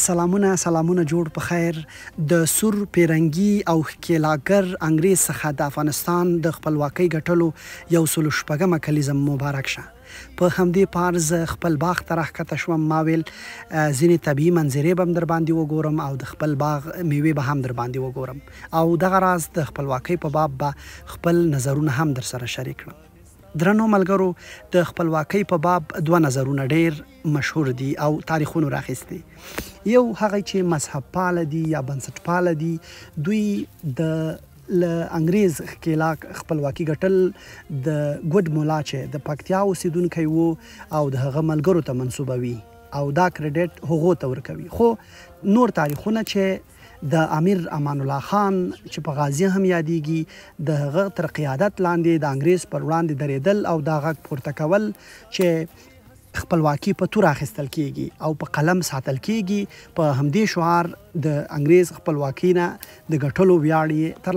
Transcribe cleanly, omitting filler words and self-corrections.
سلامونه جوړ په خیر. د سور پیرنګي او ښکېلاګر انګریز څخه د افغانستان د خپلواکۍ ګټلو 106مه کلیزه مبارک شه. په همدې پار زه خپل باغ ته راښکته شوم. ما ویل ځینې طبیعي منظرې به هم در باندې وګورم او د خپل باغ میوې به هم در باندې وګورم او دغه راز د خپلواکۍ په باب به خپل نظرونه هم در سره شریک کړم. درنو ملګرو، د خپلواکۍ په باب دوه نظرونه ډیر مشهور دي او تاریخونو راخیستي. یو هغه چې مذهب پاله دي یا بنسټ پاله دي، دوی د انګریز ښکېلاک خپلواکي ګټل د ګوډ مولا چې د پکتیا اوسیدونکی و او د هغه ملګرو ته منسوبوي او دا کریډټ هغو ته ورکوي. خو نور تاریخونه چې د امیر امان الله خان چې په غازی هم یادېږي، د هغه تر قیادت لاندې د انګریز پر وړاندې درېدل او دا غږ پورته کول چې خپلواکي په تور اخیستل کیږي او په قلم ساتل کیږي، په همدې شعار د انګریز خپلواکي نه د ګټلو ویاړ یې تر